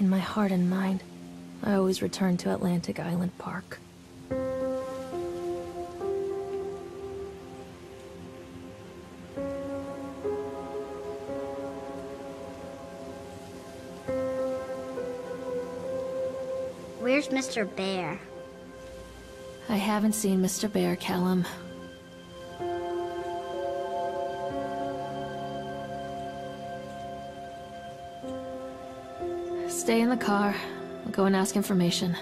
In my heart and mind, I always return to Atlantic Island Park. Where's Mr. Bear? I haven't seen Mr. Bear, Callum. Stay in the car. I'll go and ask information.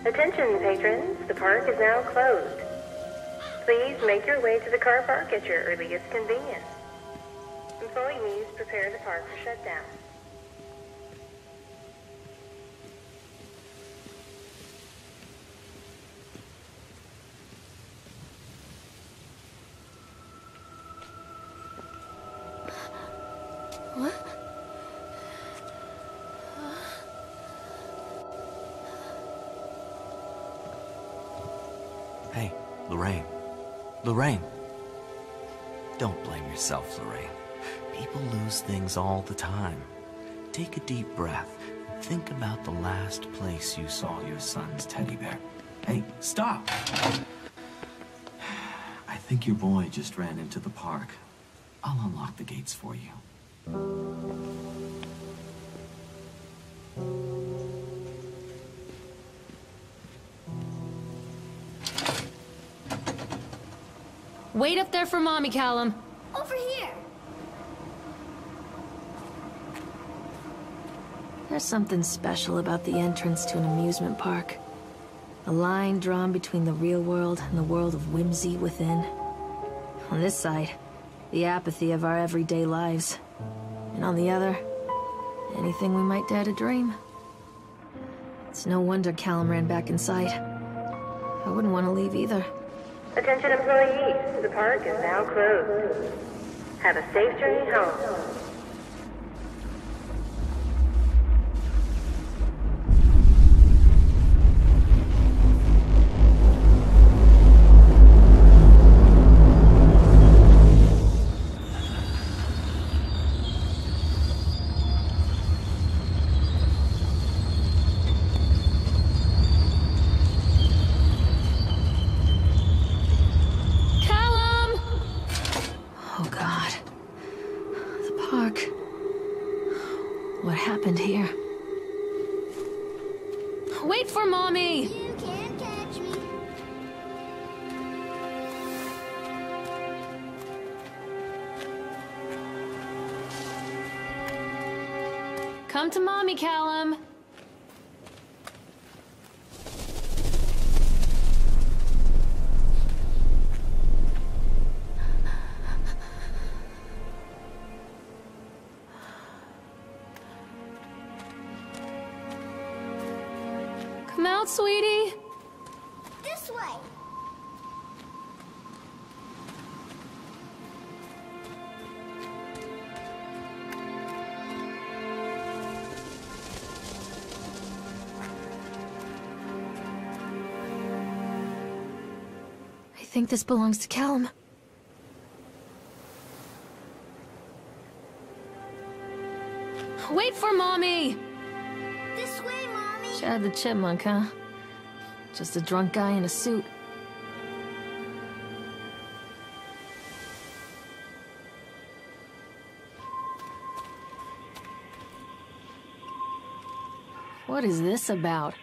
Attention, patrons. The park is now closed. Please make your way to the car park at your earliest convenience. Employees prepare the park for shutdown. What? Hey, Lorraine. Lorraine! Don't blame yourself, Lorraine. People lose things all the time. Take a deep breath and think about the last place you saw your son's teddy bear. Hey, stop! I think your boy just ran into the park. I'll unlock the gates for you. Wait up there for Mommy, Callum. Over here! There's something special about the entrance to an amusement park. A line drawn between the real world and the world of whimsy within. On this side, the apathy of our everyday lives. And on the other, anything we might dare to dream. It's no wonder Callum ran back inside. I wouldn't want to leave either. Attention employees, the park is now closed. Have a safe journey home. What happened here? Wait for Mommy! You can't catch me. Come to Mommy, Callum! Come out, sweetie! This way! I think this belongs to Callum. Wait for Mommy! This way, Mommy! Chad the Chipmunk, huh? Just a drunk guy in a suit. What is this about?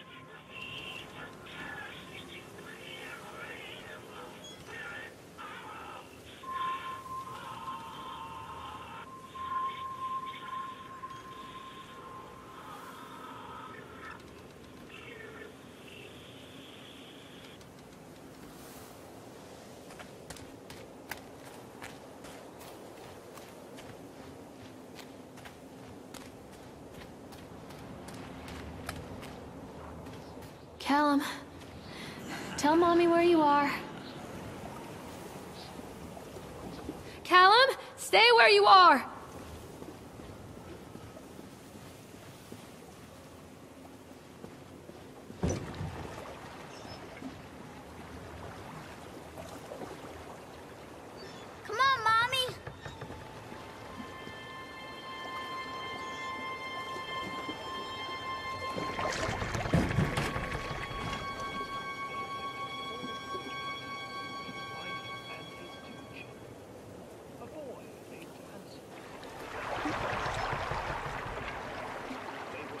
Callum, tell Mommy where you are. Callum, stay where you are!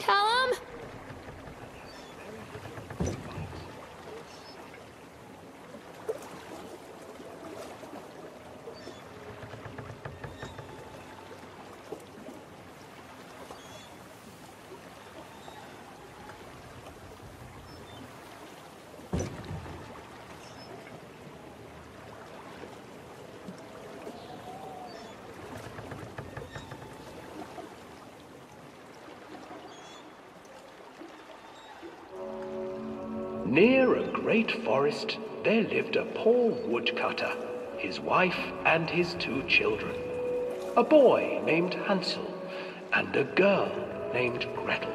Callum? Near a great forest, there lived a poor woodcutter, his wife and his 2 children, a boy named Hansel and a girl named Gretel.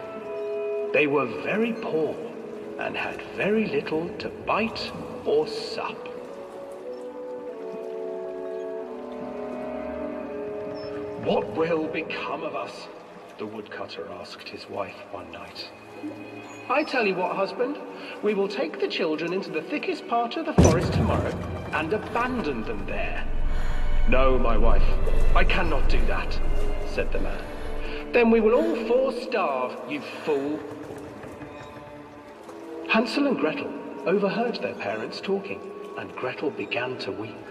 They were very poor and had very little to bite or sup. "What will become of us?" the woodcutter asked his wife one night. "I tell you what, husband, we will take the children into the thickest part of the forest tomorrow and abandon them there." "No, my wife, I cannot do that," said the man. "Then we will all 4 starve, you fool." Hansel and Gretel overheard their parents talking, and Gretel began to weep.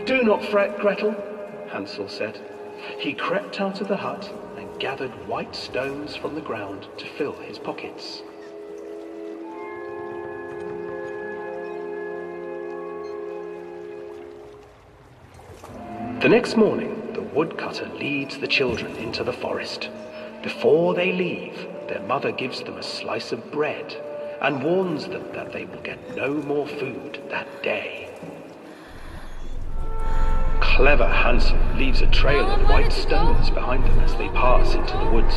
"Do not fret, Gretel," Hansel said. He crept out of the hut and gathered white stones from the ground to fill his pockets. The next morning, the woodcutter leads the children into the forest. Before they leave, their mother gives them a slice of bread and warns them that they will get no more food that day. Clever Hansel leaves a trail of white stones behind them as they pass into the woods.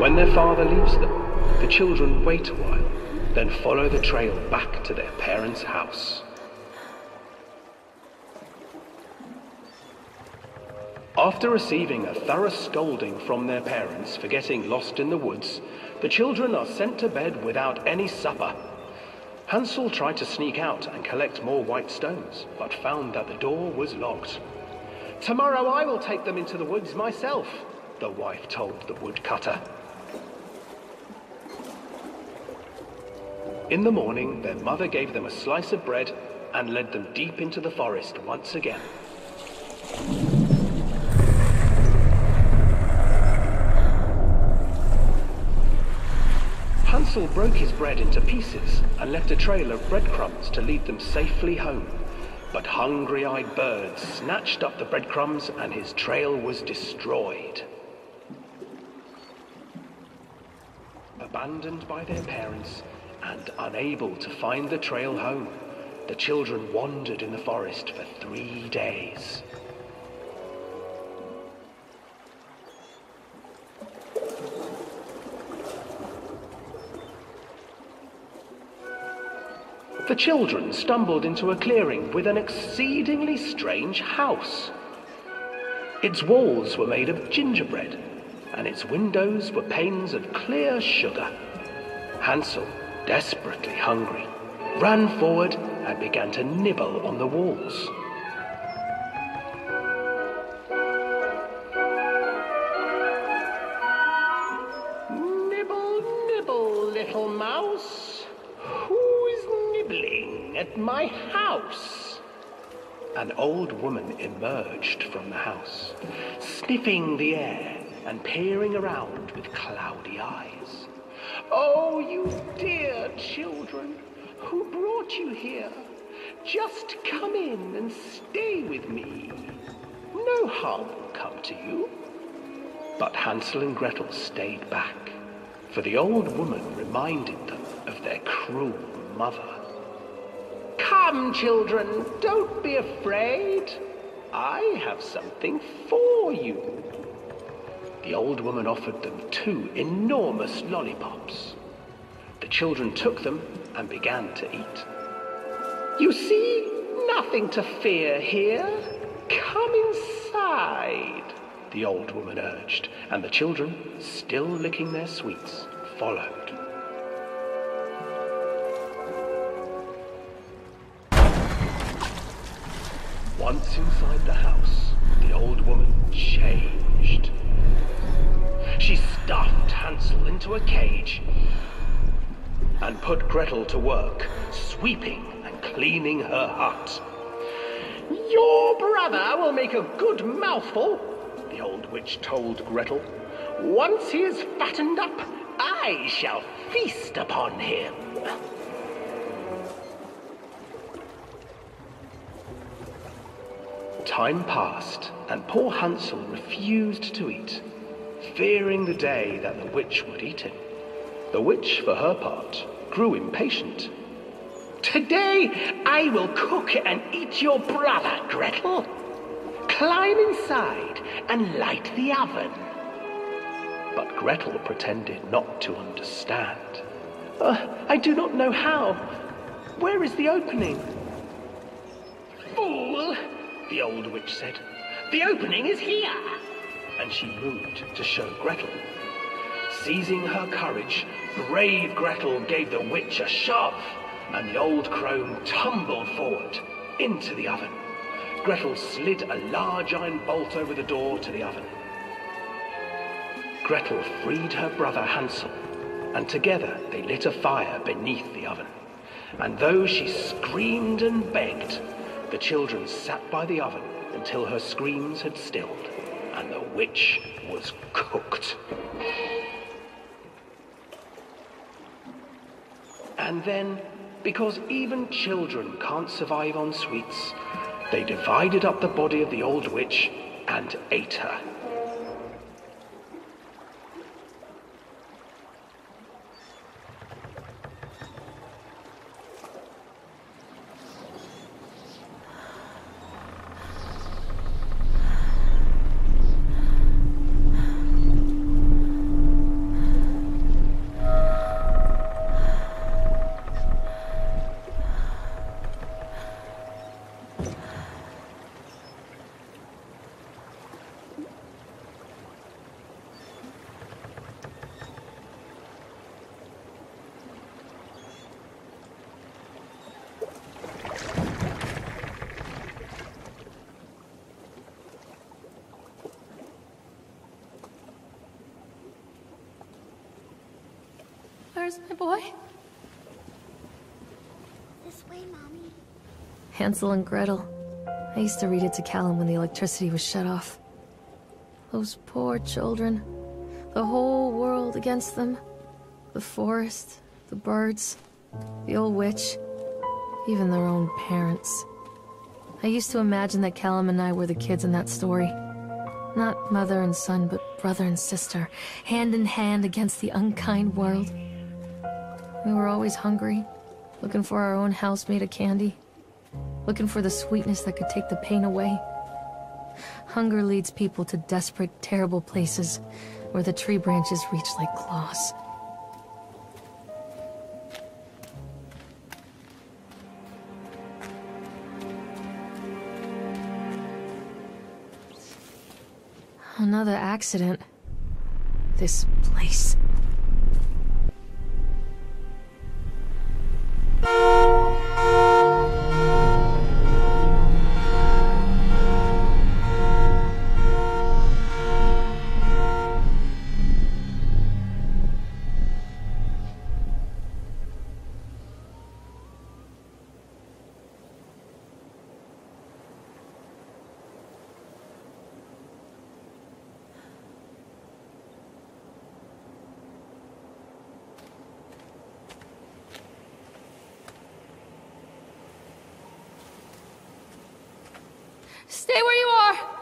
When their father leaves them, the children wait a while, then follow the trail back to their parents' house. After receiving a thorough scolding from their parents for getting lost in the woods, the children are sent to bed without any supper. Hansel tried to sneak out and collect more white stones, but found that the door was locked. "Tomorrow I will take them into the woods myself," the wife told the woodcutter. In the morning, their mother gave them a slice of bread and led them deep into the forest once again. Hansel broke his bread into pieces and left a trail of breadcrumbs to lead them safely home. But hungry-eyed birds snatched up the breadcrumbs and his trail was destroyed. Abandoned by their parents and unable to find the trail home, the children wandered in the forest for 3 days. The children stumbled into a clearing with an exceedingly strange house. Its walls were made of gingerbread, and its windows were panes of clear sugar. Hansel, desperately hungry, ran forward and began to nibble on the walls. "Nibble, nibble, little mouse. Who's nibbling at my house?" An old woman emerged from the house, sniffing the air and peering around with cloudy eyes. "Oh, you dear children, who brought you here? Just come in and stay with me. No harm will come to you." But Hansel and Gretel stayed back, for the old woman reminded them of their cruel mother. "Come, children, don't be afraid. I have something for you." The old woman offered them 2 enormous lollipops. The children took them and began to eat. "You see, nothing to fear here. Come inside," the old woman urged, and the children, still licking their sweets, followed. Once inside the house, the old woman changed. She stuffed Hansel into a cage and put Gretel to work, sweeping and cleaning her hut. "Your brother will make a good mouthful," the old witch told Gretel. "Once he is fattened up, I shall feast upon him." Time passed, and poor Hansel refused to eat, fearing the day that the witch would eat him. The witch, for her part, grew impatient. "Today I will cook and eat your brother, Gretel. Climb inside and light the oven." But Gretel pretended not to understand. I do not know how. Where is the opening?" "Fool," the old witch said. "The opening is here." And she moved to show Gretel. Seizing her courage, brave Gretel gave the witch a shove, and the old crone tumbled forward into the oven. Gretel slid a large iron bolt over the door to the oven. Gretel freed her brother Hansel, and together they lit a fire beneath the oven. And though she screamed and begged, the children sat by the oven until her screams had stilled, and the witch was cooked. And then, because even children can't survive on sweets, they divided up the body of the old witch and ate her. Where's my boy? This way, Mommy. Hansel and Gretel. I used to read it to Callum when the electricity was shut off. Those poor children. The whole world against them. The forest, the birds, the old witch, even their own parents. I used to imagine that Callum and I were the kids in that story. Not mother and son, but brother and sister, hand in hand against the unkind world. We were always hungry, looking for our own house made of candy, looking for the sweetness that could take the pain away. Hunger leads people to desperate, terrible places where the tree branches reach like claws. Another accident. This place. Stay where you are!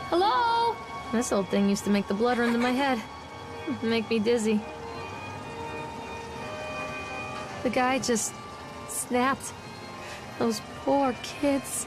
Hello? This old thing used to make the blood run to my head. Make me dizzy. The guy just snapped. Those poor kids.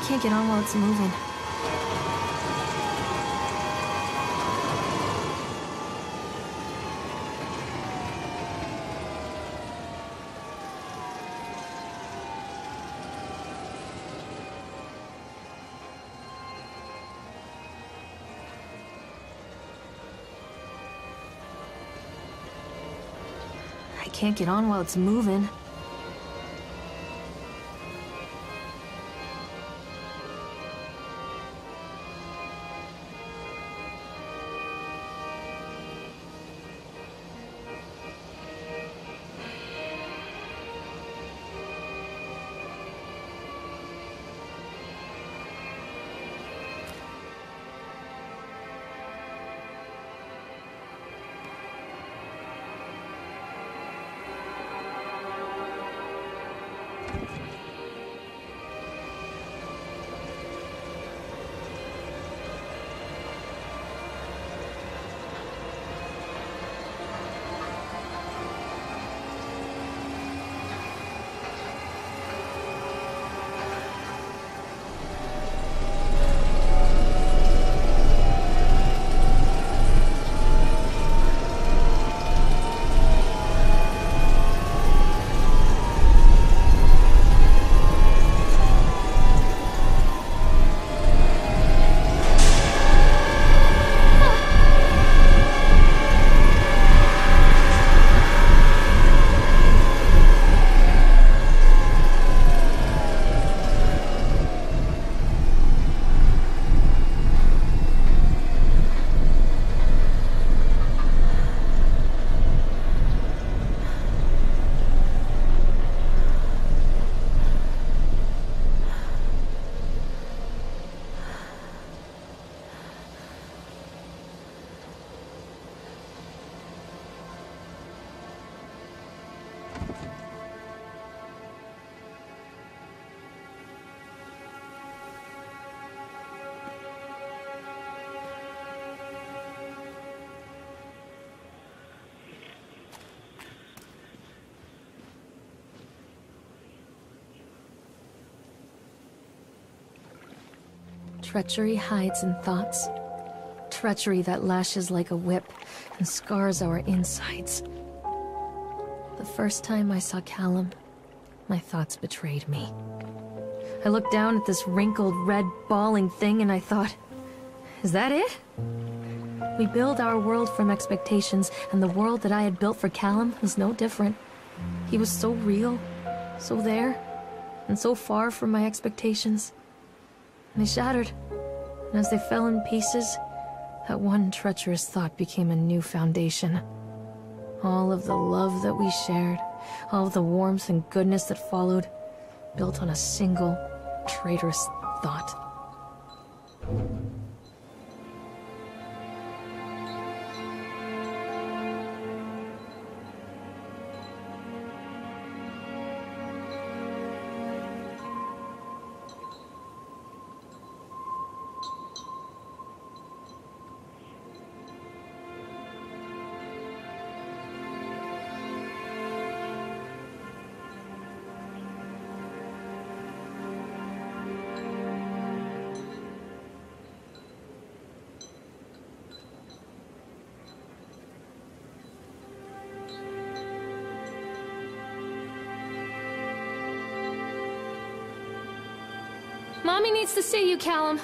I can't get on while it's moving. I can't get on while it's moving. Treachery hides in thoughts. Treachery that lashes like a whip and scars our insides. The first time I saw Callum, my thoughts betrayed me. I looked down at this wrinkled, red, bawling thing and I thought, is that it? We build our world from expectations, and the world that I had built for Callum was no different. He was so real, so there, and so far from my expectations. They shattered, and as they fell in pieces, that one treacherous thought became a new foundation. All of the love that we shared, all of the warmth and goodness that followed, built on a single, traitorous thought. Mommy needs to see you, Callum.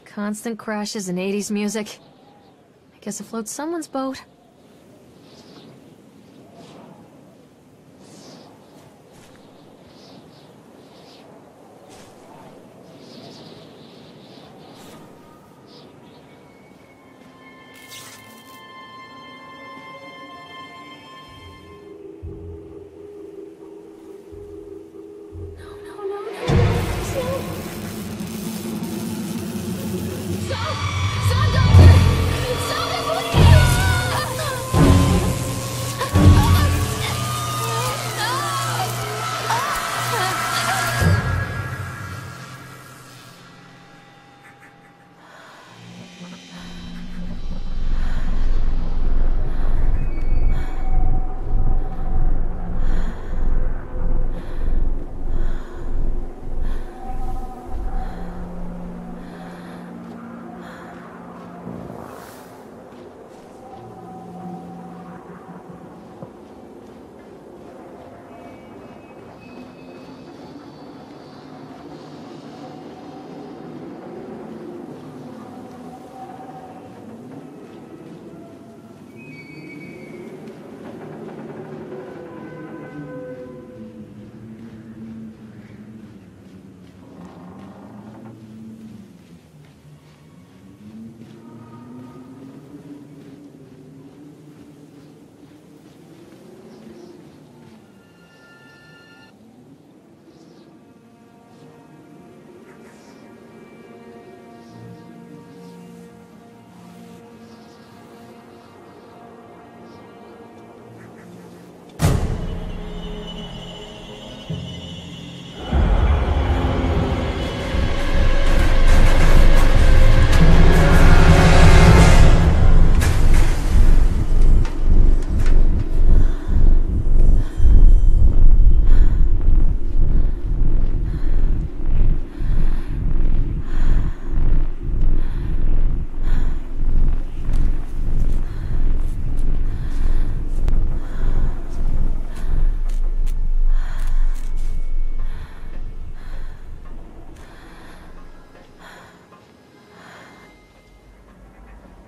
Constant crashes and 80s music. I guess it floats someone's boat.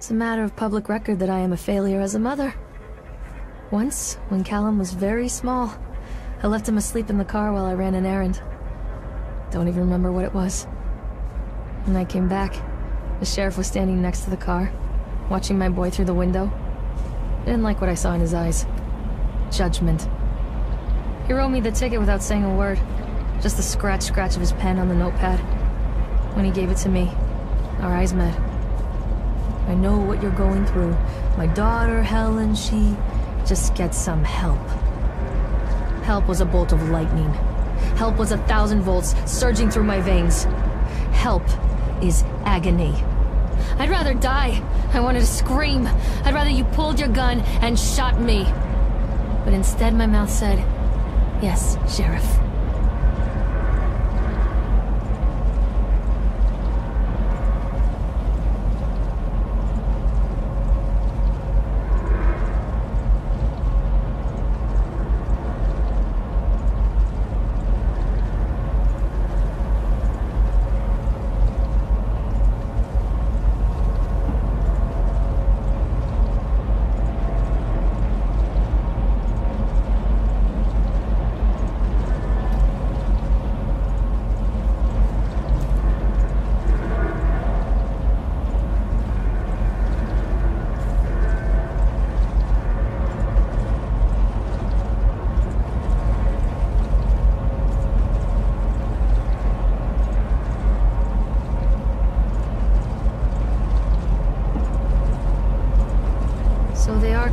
It's a matter of public record that I am a failure as a mother. Once, when Callum was very small, I left him asleep in the car while I ran an errand. Don't even remember what it was. When I came back, the sheriff was standing next to the car, watching my boy through the window. I didn't like what I saw in his eyes. Judgment. He wrote me the ticket without saying a word. Just the scratch of his pen on the notepad. When he gave it to me, our eyes met. I know what you're going through. My daughter, Helen, she just gets some help. Help was a bolt of lightning. Help was 1,000 volts surging through my veins. Help is agony. I'd rather die. I wanted to scream. I'd rather you pulled your gun and shot me. But instead my mouth said, "Yes, Sheriff."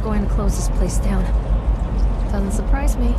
going to close this place down. Doesn't surprise me.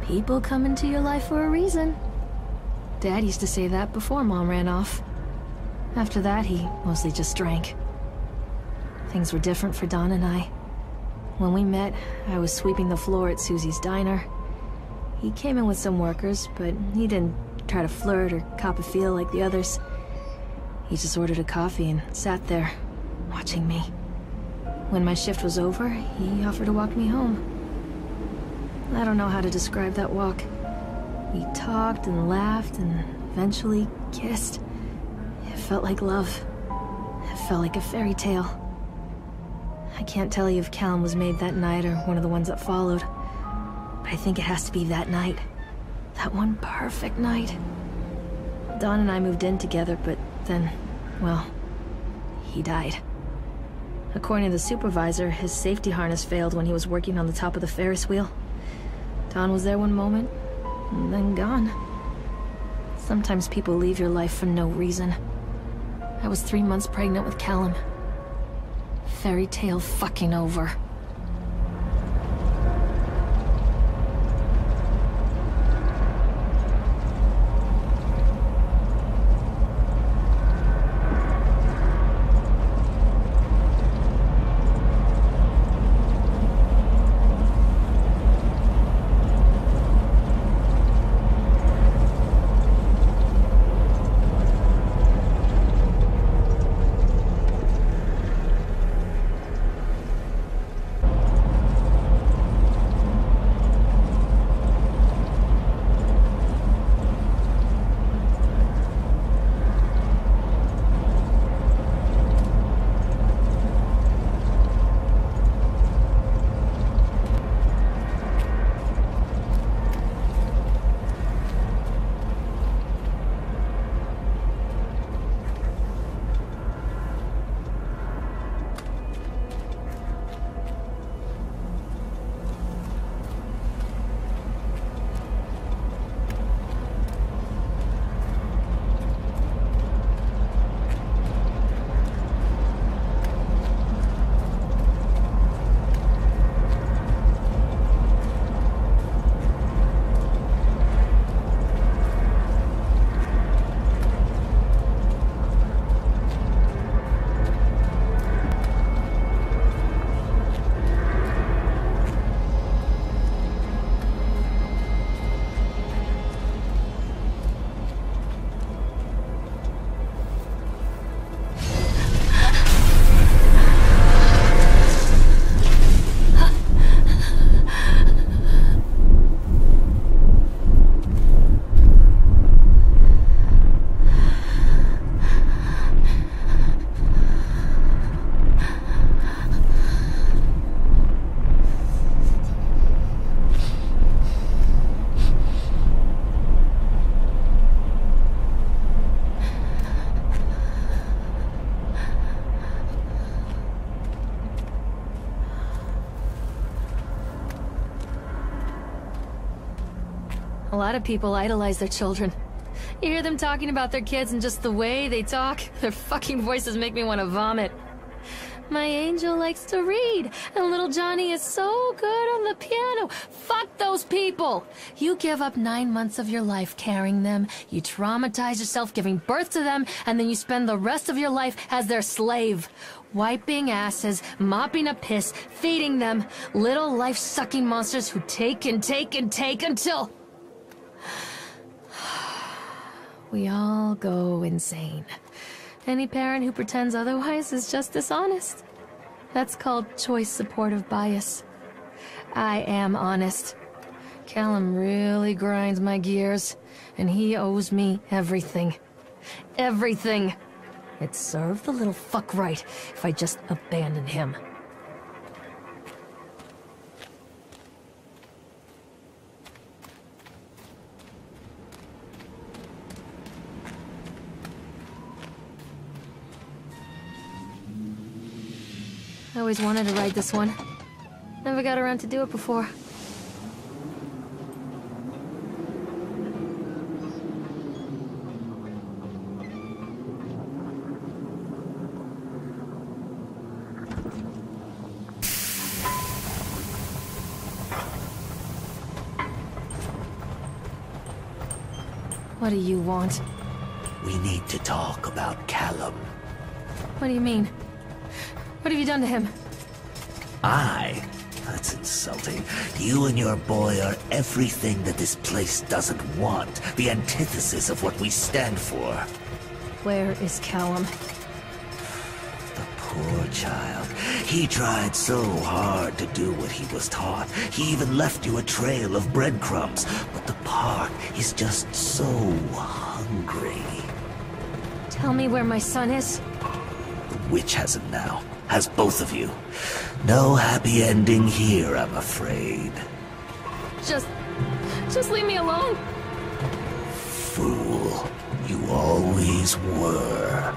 People come into your life for a reason. Dad used to say that before Mom ran off. After that, he mostly just drank. Things were different for Don and I. When we met, I was sweeping the floor at Susie's diner. He came in with some workers, but he didn't try to flirt or cop a feel like the others. He just ordered a coffee and sat there, watching me. When my shift was over, he offered to walk me home. I don't know how to describe that walk. We talked and laughed and eventually kissed. It felt like love. It felt like a fairy tale. I can't tell you if Callum was made that night or one of the ones that followed, but I think it has to be that night. That one perfect night. Don and I moved in together, but then, well, he died. According to the supervisor, his safety harness failed when he was working on the top of the Ferris wheel. Don was there one moment, and then gone. Sometimes people leave your life for no reason. I was 3 months pregnant with Callum. Fairy tale fucking over. A lot of people idolize their children. You hear them talking about their kids and just the way they talk, their fucking voices make me want to vomit. My angel likes to read, and little Johnny is so good on the piano. Fuck those people! You give up 9 months of your life carrying them, you traumatize yourself giving birth to them, and then you spend the rest of your life as their slave. Wiping asses, mopping a piss, feeding them. Little life-sucking monsters who take and take and take until... we all go insane. Any parent who pretends otherwise is just dishonest. That's called choice supportive bias. I am honest. Callum really grinds my gears, and he owes me everything. Everything! It'd serve the little fuck right if I just abandoned him. I always wanted to ride this one. Never got around to do it before. What do you want? We need to talk about Callum. What do you mean? What have you done to him? That's insulting. You and your boy are everything that this place doesn't want. The antithesis of what we stand for. Where is Callum? The poor child. He tried so hard to do what he was taught. He even left you a trail of breadcrumbs. But the park is just so hungry. Tell me where my son is. The witch has him now. Has both of you. No happy ending here, I'm afraid. Just leave me alone. Fool. You always were.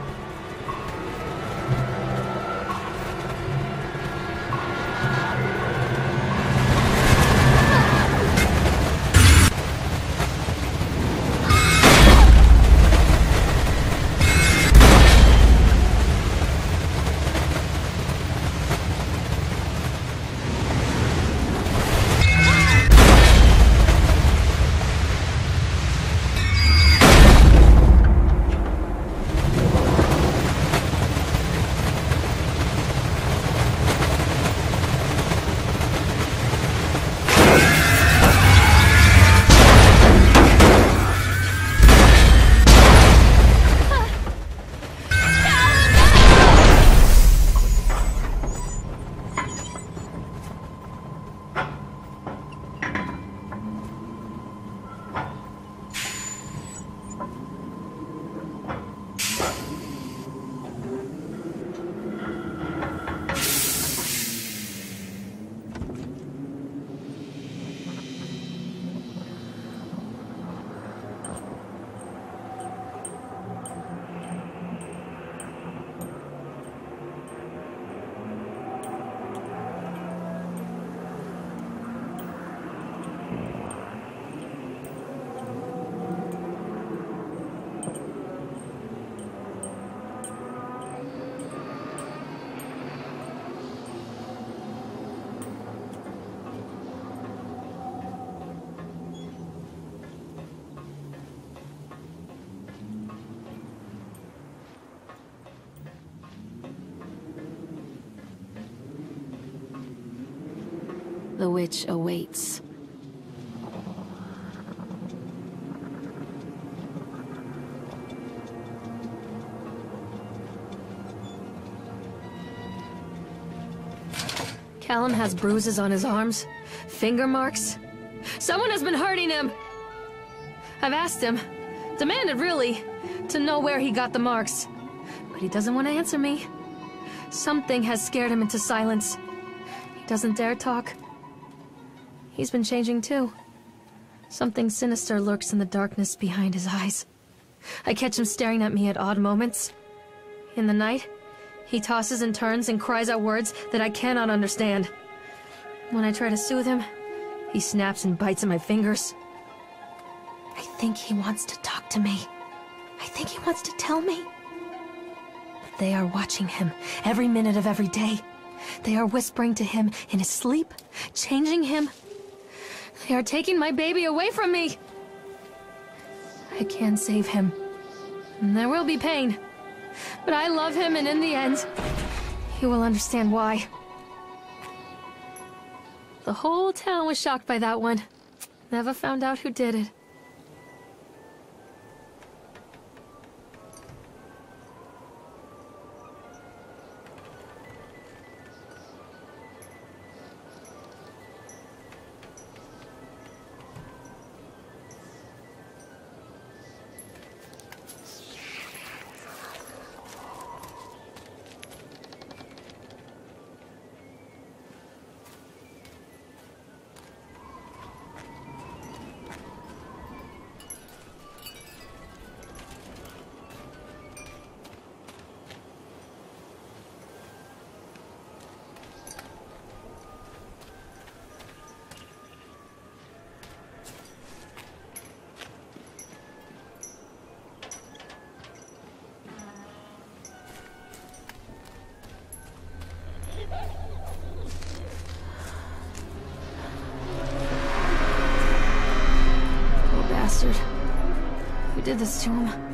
The witch awaits. Callum has bruises on his arms, finger marks. Someone has been hurting him! I've asked him, demanded really, to know where he got the marks. But he doesn't want to answer me. Something has scared him into silence. He doesn't dare talk. He's been changing too. Something sinister lurks in the darkness behind his eyes. I catch him staring at me at odd moments. In the night, he tosses and turns and cries out words that I cannot understand. When I try to soothe him, he snaps and bites at my fingers. I think he wants to talk to me. I think he wants to tell me. They are watching him every minute of every day. They are whispering to him in his sleep, changing him. They are taking my baby away from me. I can save him. And there will be pain. But I love him, and in the end, he will understand why. The whole town was shocked by that one. Never found out who did it. Who did this to him?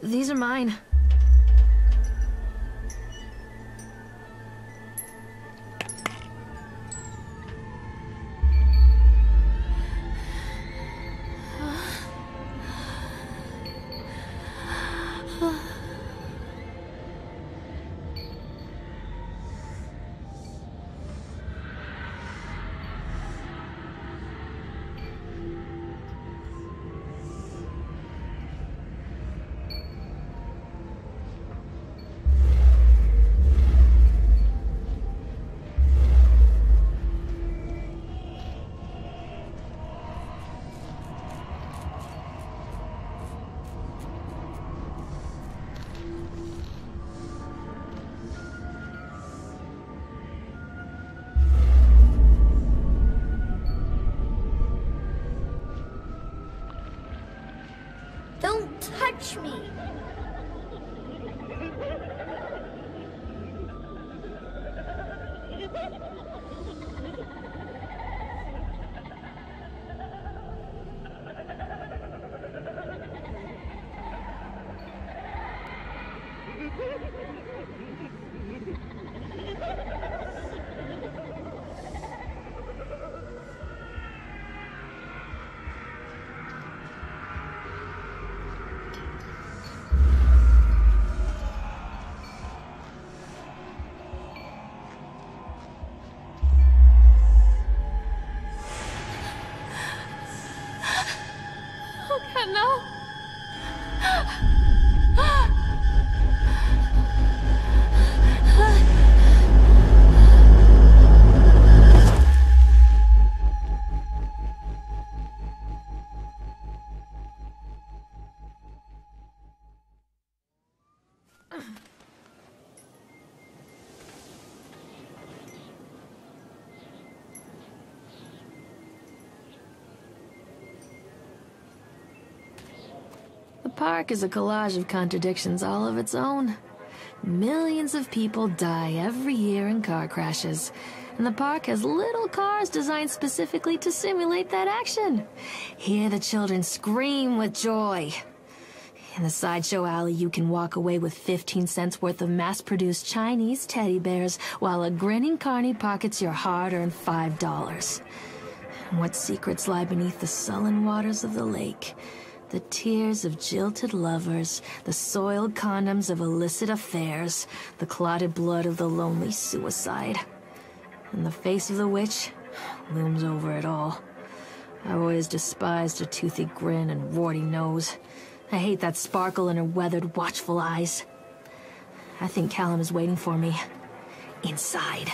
These are mine. Don't touch me! No! The park is a collage of contradictions all of its own. Millions of people die every year in car crashes, and the park has little cars designed specifically to simulate that action. Hear the children scream with joy. In the sideshow alley, you can walk away with 15 cents worth of mass-produced Chinese teddy bears, while a grinning carny pockets your hard-earned $5. And what secrets lie beneath the sullen waters of the lake? The tears of jilted lovers, the soiled condoms of illicit affairs, the clotted blood of the lonely suicide. And the face of the witch looms over it all. I always despised her toothy grin and warty nose. I hate that sparkle in her weathered, watchful eyes. I think Callum is waiting for me. Inside.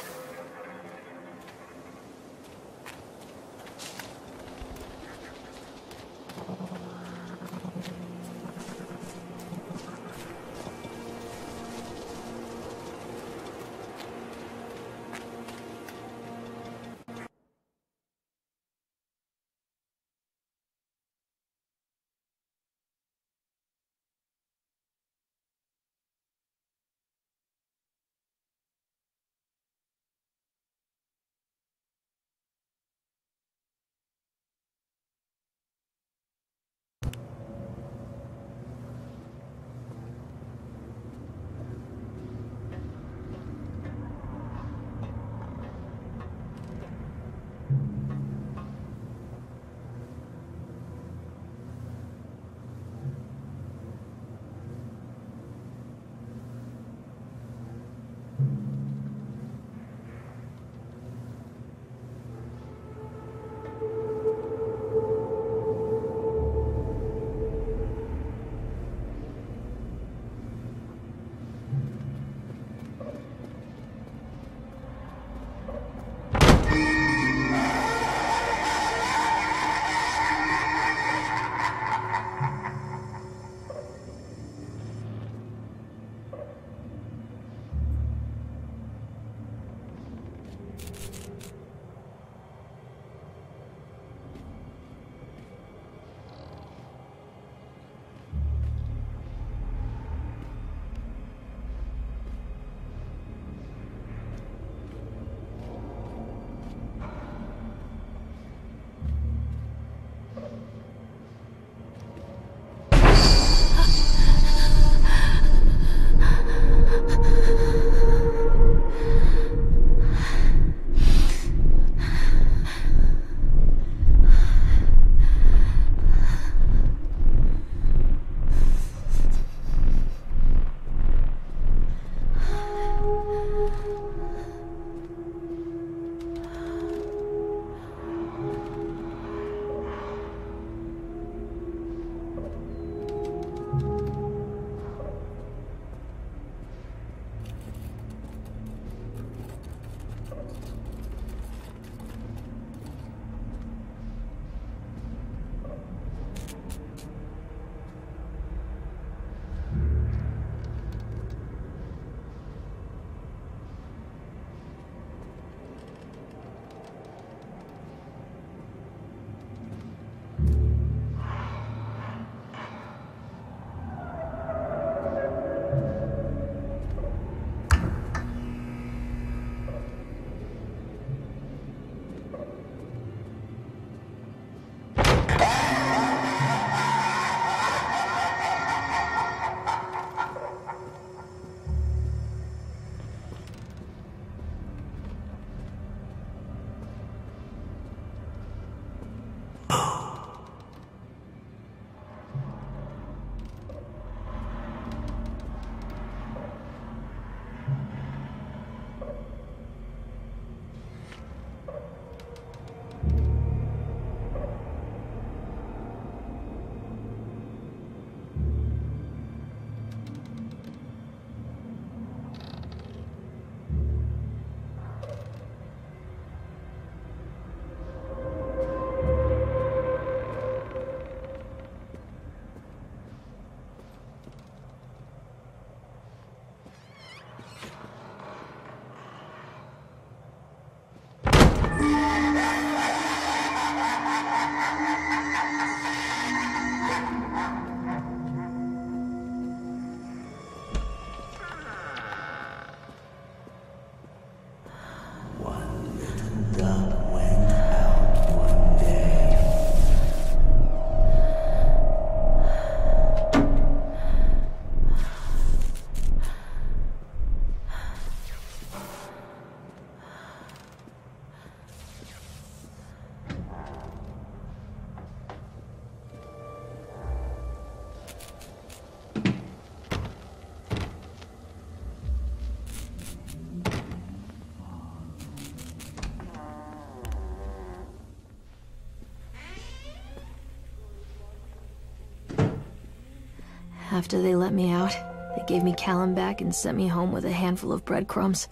After they let me out, they gave me Callum back and sent me home with a handful of breadcrumbs.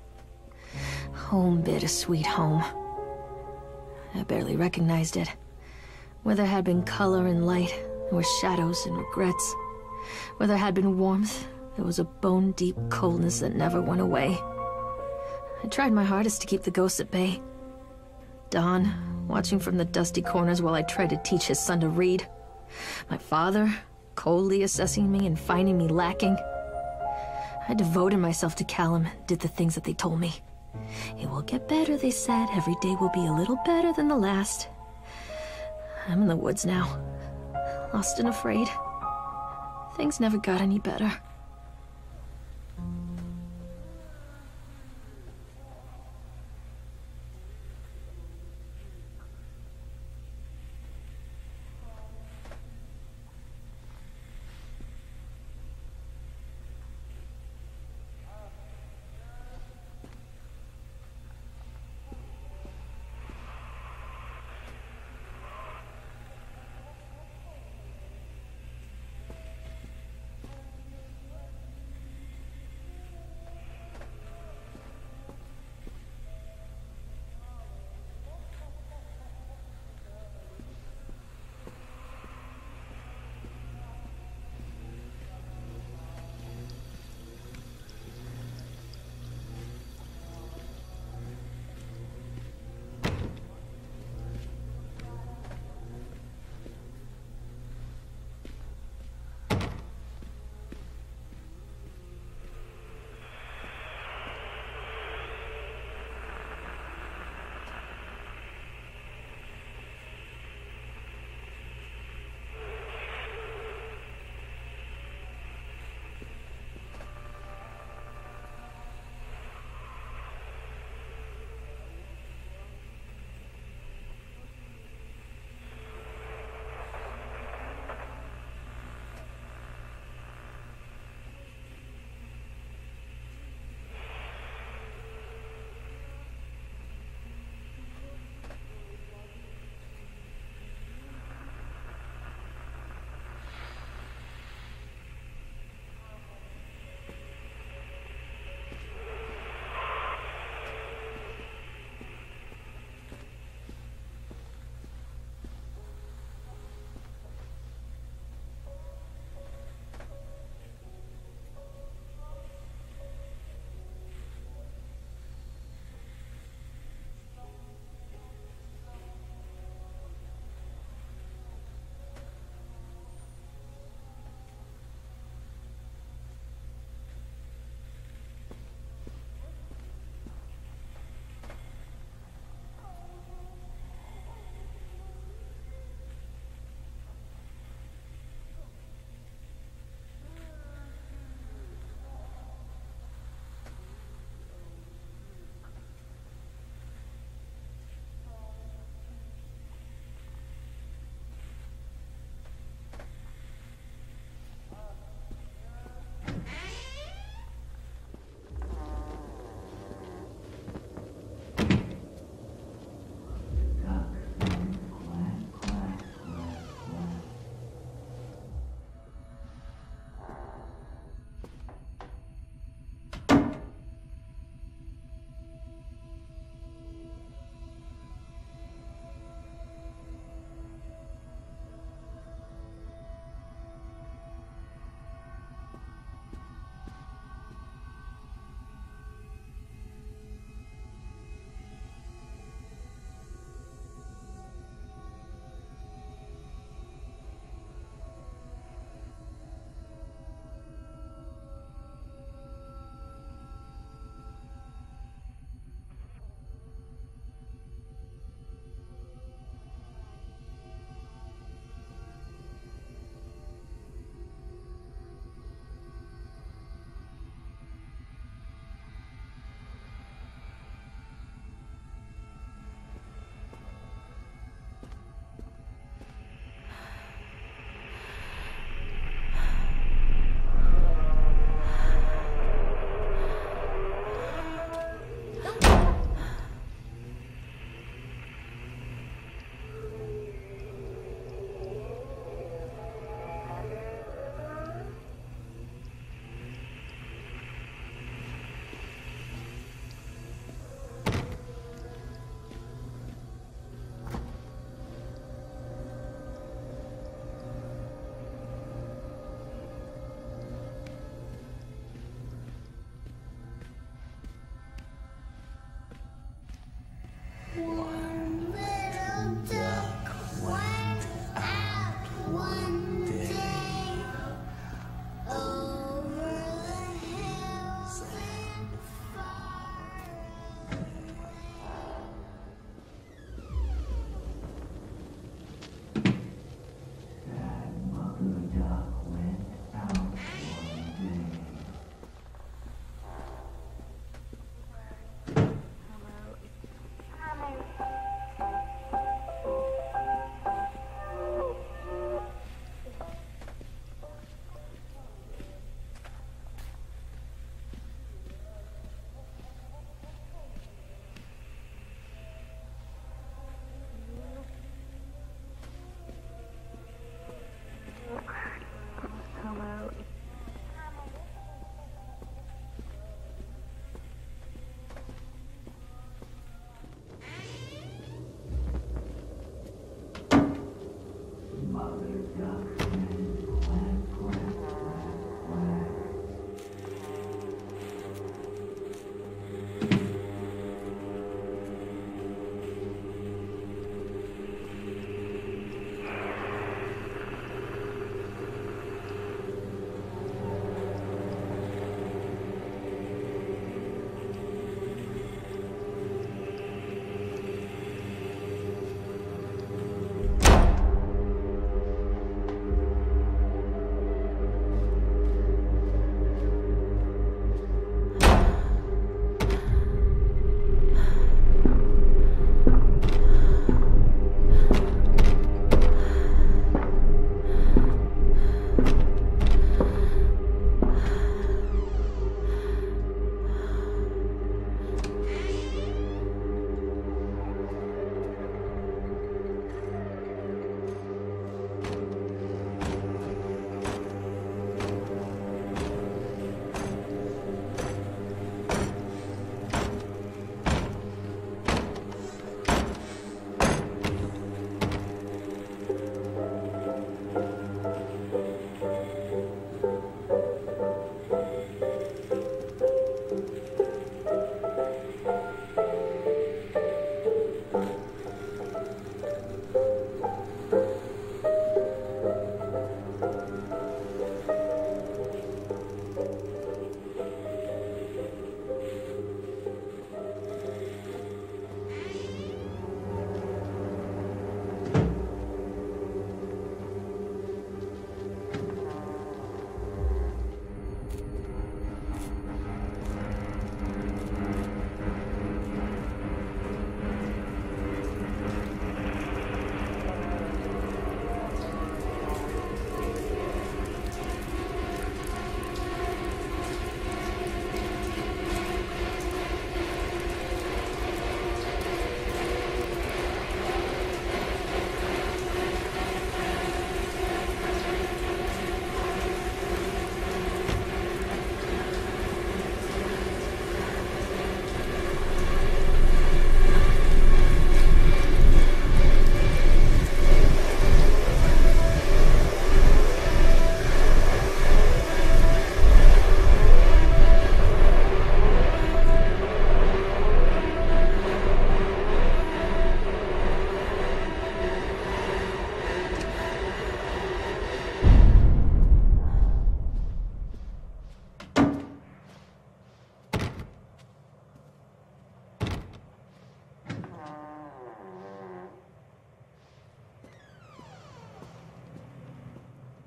Home, bittersweet home. I barely recognized it. Where there had been color and light, there were shadows and regrets. Where there had been warmth, there was a bone-deep coldness that never went away. I tried my hardest to keep the ghosts at bay. Don, watching from the dusty corners while I tried to teach his son to read. My father, coldly assessing me and finding me lacking. I devoted myself to Callum and did the things that they told me. It will get better, they said. Every day will be a little better than the last. I'm in the woods now, lost and afraid. Things never got any better.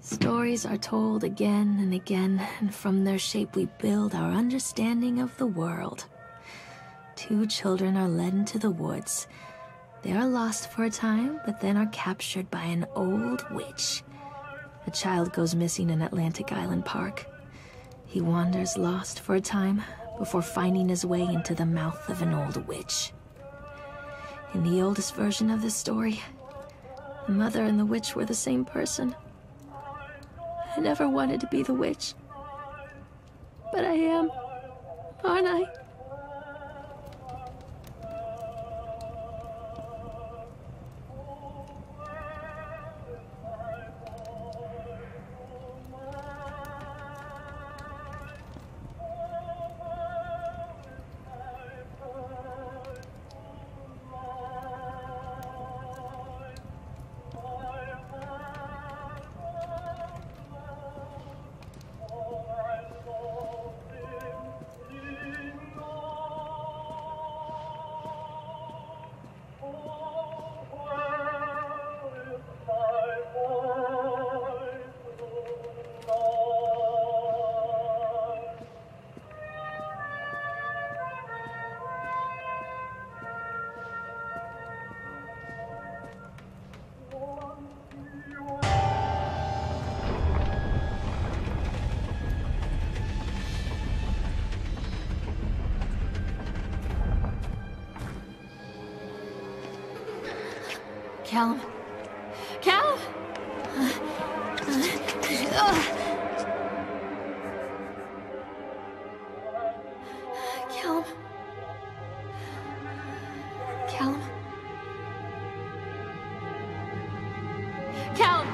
Stories are told again and again, and from their shape we build our understanding of the world. Two children are led into the woods. They are lost for a time, but then are captured by an old witch. A child goes missing in Atlantic Island Park. He wanders lost for a time before finding his way into the mouth of an old witch. In the oldest version of this story, the mother and the witch were the same person. I never wanted to be the witch, but I am, aren't I? Callum? Callum? Callum? Callum? Callum?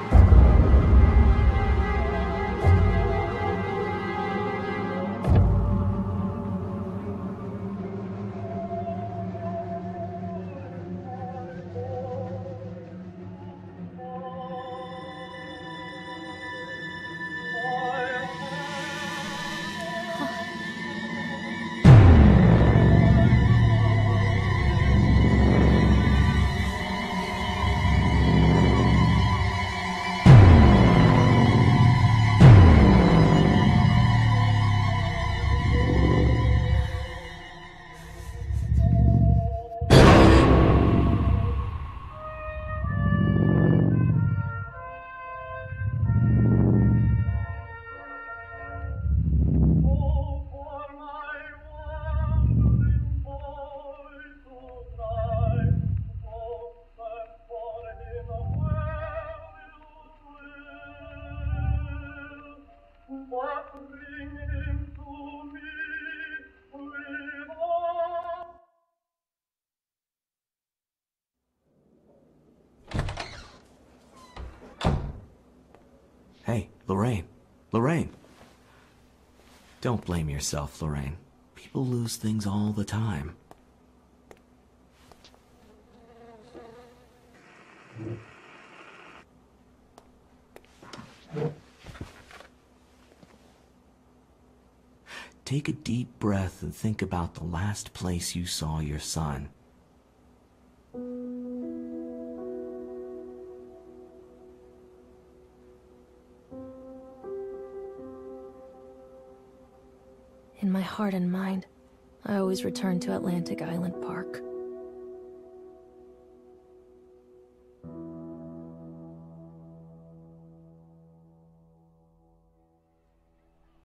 Hey, Lorraine. Lorraine. Don't blame yourself, Lorraine. People lose things all the time. Take a deep breath and think about the last place you saw your son. In my heart and mind, I always return to Atlantic Island Park.